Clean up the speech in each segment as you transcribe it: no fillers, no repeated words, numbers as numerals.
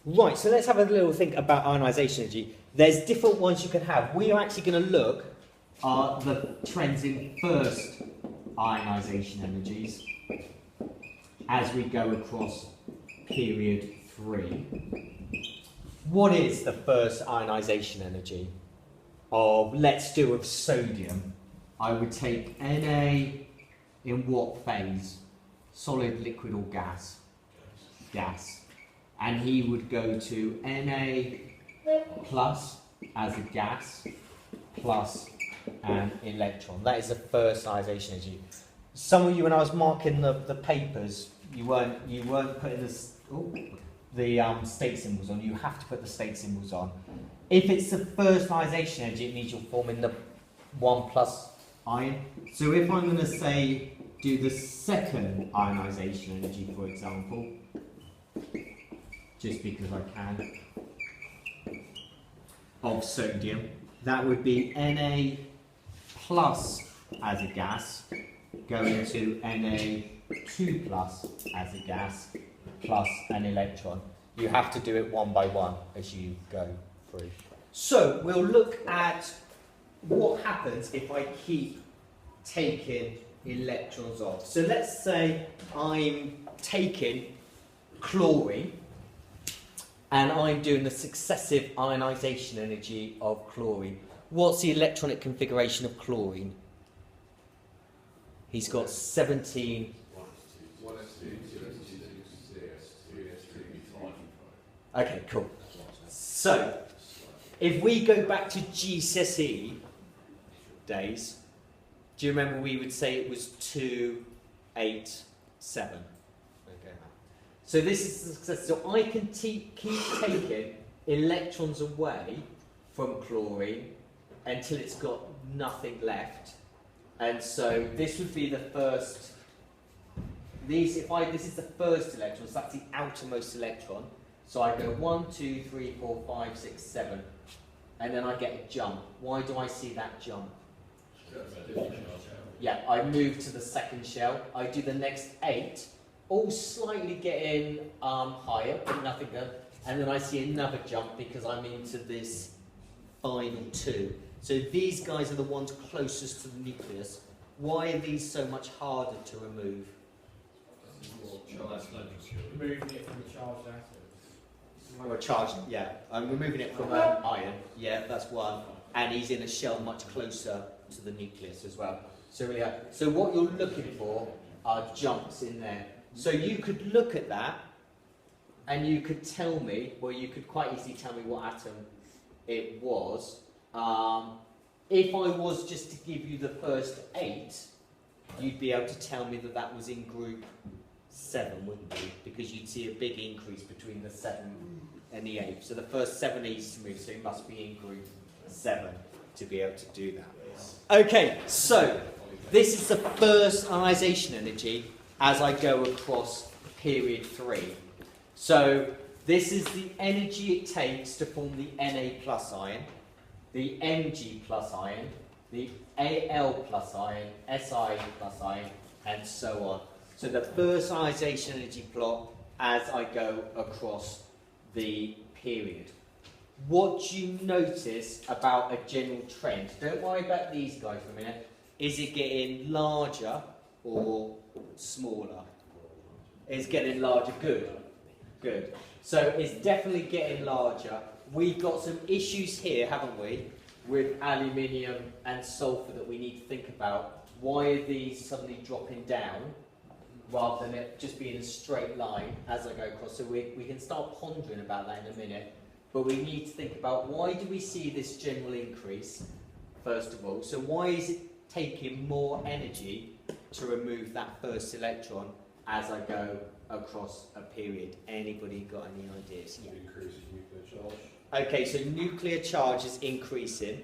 Right, so let's have a little think about ionisation energy. There's different ones you can have. We are actually going to look at the trends in first ionisation energies as we go across period 3. What is the first ionisation energy of, let's do, of sodium? I would take Na in what phase? Solid, liquid or gas? Gas. And he would go to Na plus as a gas plus an electron. That is the first ionisation energy. Some of you, when I was marking the papers, you weren't putting the state symbols on. You have to put the state symbols on. If it's the first ionisation energy, it means you're forming the 1 plus ion. So if I'm going to say do the second ionisation energy, for example, just because I can, of sodium, that would be Na plus as a gas going to Na2 plus as a gas plus an electron. You have to do it one by one as you go through. So we'll look at what happens if I keep taking electrons off. So let's say I'm taking chlorine and I'm doing the successive ionisation energy of chlorine. What's the electronic configuration of chlorine? He's got 17. Okay, cool. So, if we go back to GCSE days, do you remember we would say it was 2, 8, 7? Okay. So this is the success. So I can keep taking electrons away from chlorine until it's got nothing left. And so this would be the first. This is the first electron, so that's the outermost electron. So I go 1, 2, 3, 4, 5, 6, 7, and then I get a jump. Why do I see that jump? Yeah, I move to the second shell. I do the next 8, all slightly getting higher, but nothing there. And then I see another jump because I'm into this final 2. So these guys are the ones closest to the nucleus. Why are these so much harder to remove? Removing it from the charged atoms. Or charged, yeah. I'm removing it from iron. Yeah, that's one. And he's in a shell much closer to the nucleus as well. So what you're looking for are jumps in there. So you could look at that and you could tell me, well, you could quite easily tell me what atom it was. If I was just to give you the first 8, you'd be able to tell me that that was in group 7, wouldn't you? Because you'd see a big increase between the 7 and the 8. So the first 7 needs to move, so it must be in group 7 to be able to do that. Okay, so this is the first ionisation energy as I go across period 3. So this is the energy it takes to form the Na plus ion, the Mg plus ion, the Al plus ion, Si plus ion, and so on. So the first ionisation energy plot as I go across the period. What do you notice about a general trend? Don't worry about these guys for a minute. Is it getting larger or smaller? It's getting larger. Good. Good. So it's definitely getting larger. We've got some issues here, haven't we, with aluminium and sulfur that we need to think about. Why are these suddenly dropping down rather than it just being a straight line as I go across? So we can start pondering about that in a minute. But we need to think about, why do we see this general increase, first of all? So why is it taking more energy to remove that first electron as I go across a period? Anybody got any ideas? Yeah. Increasing nuclear charge. Okay, so nuclear charge is increasing.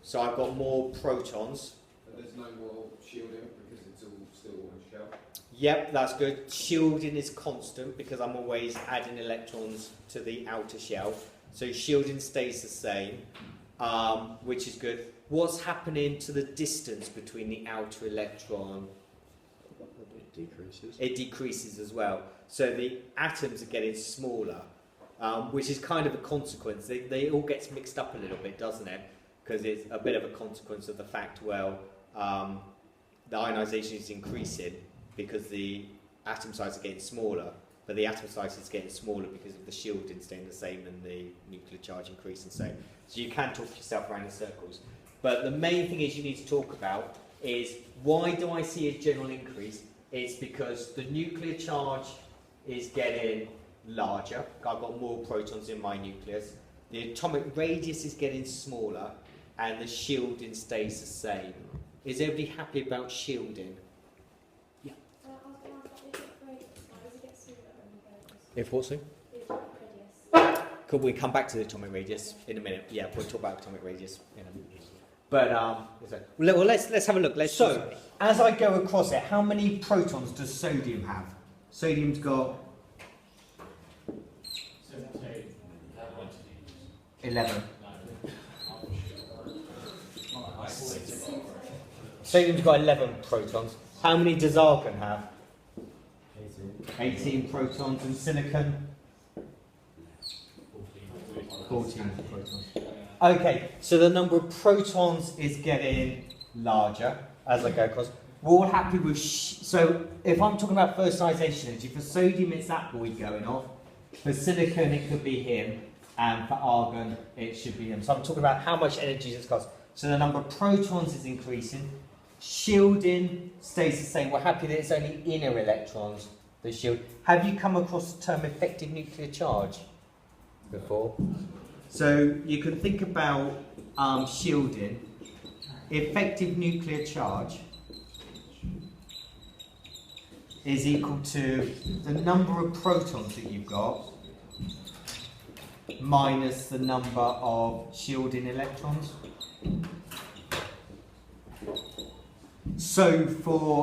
So I've got more protons. But there's no more shielding because it's all still one shell. Yep, that's good. Shielding is constant because I'm always adding electrons to the outer shell. So shielding stays the same, which is good. What's happening to the distance between the outer electron? It decreases. It decreases as well. So the atoms are getting smaller. which is kind of a consequence. They all gets mixed up a little bit, doesn't it? Because it's a bit of a consequence of the fact, well, the ionisation is increasing because the atom size are getting smaller, but the atom size is getting smaller because of the shielding staying the same and the nuclear charge increasing. So you can talk yourself around in circles. But the main thing is you need to talk about is, why do I see a general increase? It's because the nuclear charge is getting larger. I've got more protons in my nucleus. The atomic radius is getting smaller, and the shielding stays the same. Is everybody happy about shielding? Yeah. If what, so? Could we come back to the atomic radius in a minute? Yeah, we'll talk about atomic radius in a minute. But well, let's have a look. So, as I go across it, how many protons does sodium have? Sodium's got 11. Sodium's got 11 protons. How many does argon have? 18 protons. And silicon? 14 protons. Okay, so the number of protons is getting larger as I go across. We're all happy with so if I'm talking about first ionization energy, for sodium it's that boy going off. For silicon it could be him, and for argon it should be him. So I'm talking about how much energy it's cost. So the number of protons is increasing. Shielding stays the same. We're happy that it's only inner electrons that shield. Have you come across the term effective nuclear charge before? So you can think about shielding. Effective nuclear charge is equal to the number of protons that you've got minus the number of shielding electrons. So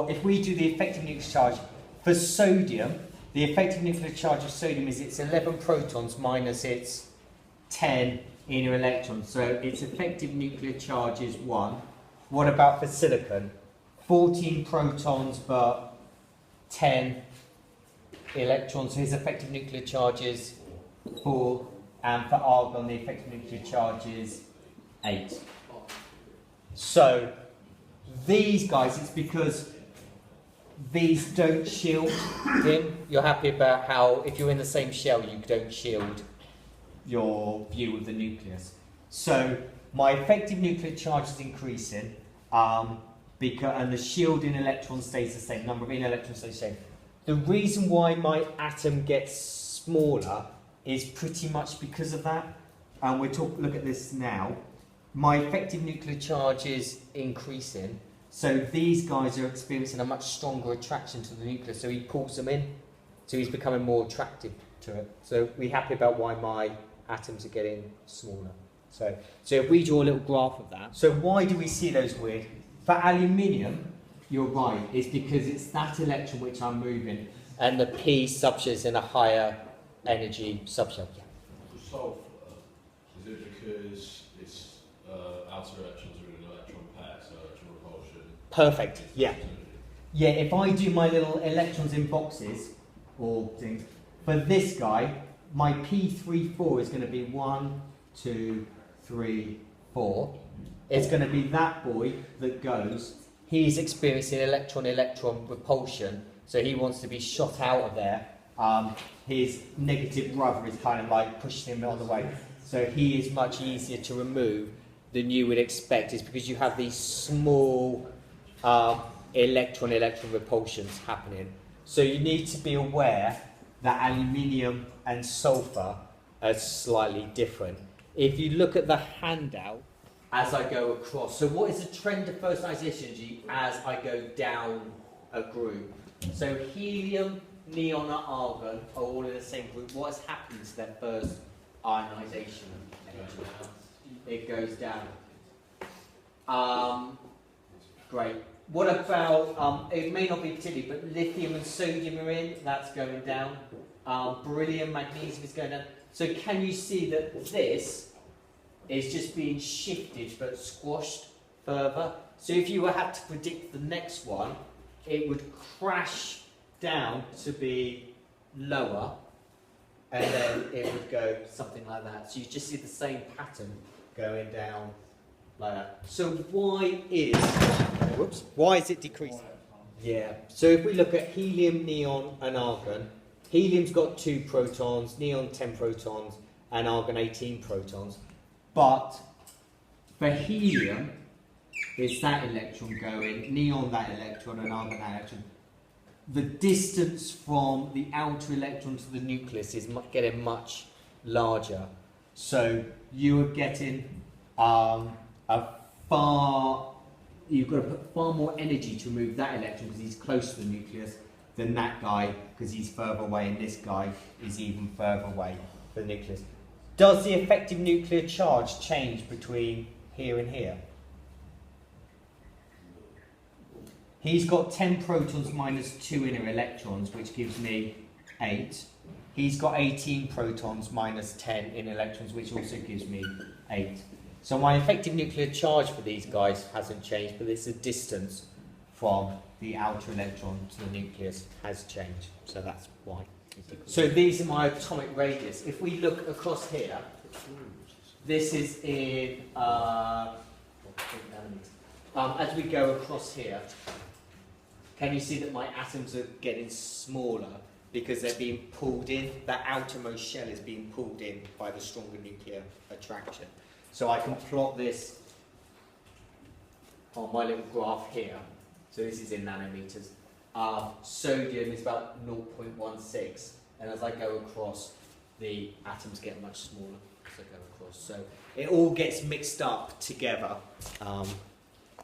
if we do the effective nuclear charge for sodium, the effective nuclear charge of sodium is its 11 protons minus its 10 inner electrons. So its effective nuclear charge is 1. What about for silicon? 14 protons but 10 electrons. So his effective nuclear charge is 4. And for argon, the effective nuclear charge is 8. So these guys, it's because these don't shield him. You're happy about how if you're in the same shell, you don't shield your view of the nucleus. So my effective nuclear charge is increasing, and the shielding electron stays the same. Number of inner electrons stays the same. The reason why my atom gets smaller is pretty much because of that. And look at this now. My effective nuclear charge is increasing, so these guys are experiencing a much stronger attraction to the nucleus. So he pulls them in, so he's becoming more attractive to it. So we're happy about why my atoms are getting smaller. So if we draw a little graph of that. So why do we see those weird? For aluminium, you're right, it's because it's that electron which I'm moving, and the P subshell is in a higher energy subshell. Yeah. For sulfur, is it because its outer electrons are in an electron pair, so electron repulsion? Perfect, yeah. Yeah, if I do my little electrons in boxes, or things, for this guy, my P34 is going to be 1, 2, 3, 4. It's going to be that boy that goes. He's experiencing electron-electron repulsion, so he wants to be shot out of there. His negative brother is kind of like pushing him on the way. So he is much easier to remove than you would expect. It's because you have these small electron-electron repulsions happening. So you need to be aware that aluminium and sulfur are slightly different. If you look at the handout as I go across, so what is the trend of first ionization energy as I go down a group? So helium, neon and argon are all in the same group. What has happened to their first ionization energy? It goes down. Great. What about, it may not be particularly, but lithium and sodium are in, that's going down. Beryllium, magnesium is going down. So can you see that this is just being shifted but squashed further? So if you had to predict the next one, it would crash down to be lower, and then it would go something like that. So you just see the same pattern going down like that. So why is it decreasing? Yeah, so if we look at helium, neon and argon, helium's got 2 protons, neon 10 protons and argon 18 protons. But for helium, it's that electron going, neon that electron and argon that electron. The distance from the outer electron to the nucleus is getting much larger. So you are getting you've got to put far more energy to remove that electron because he's close to the nucleus than that guy because he's further away, and this guy is even further away from the nucleus. Does the effective nuclear charge change between here and here? He's got 10 protons minus 2 inner electrons, which gives me 8. He's got 18 protons minus 10 inner electrons, which also gives me 8. So my effective nuclear charge for these guys hasn't changed, but it's the distance from the outer electron to the nucleus has changed. So that's why. So these are my atomic radius. If we look across here, this is in as we go across here, can you see that my atoms are getting smaller because they're being pulled in? The outermost shell is being pulled in by the stronger nuclear attraction. So I can plot this on my little graph here. So this is in nanometers. Sodium is about 0.16, and as I go across, the atoms get much smaller as I go across. So it all gets mixed up together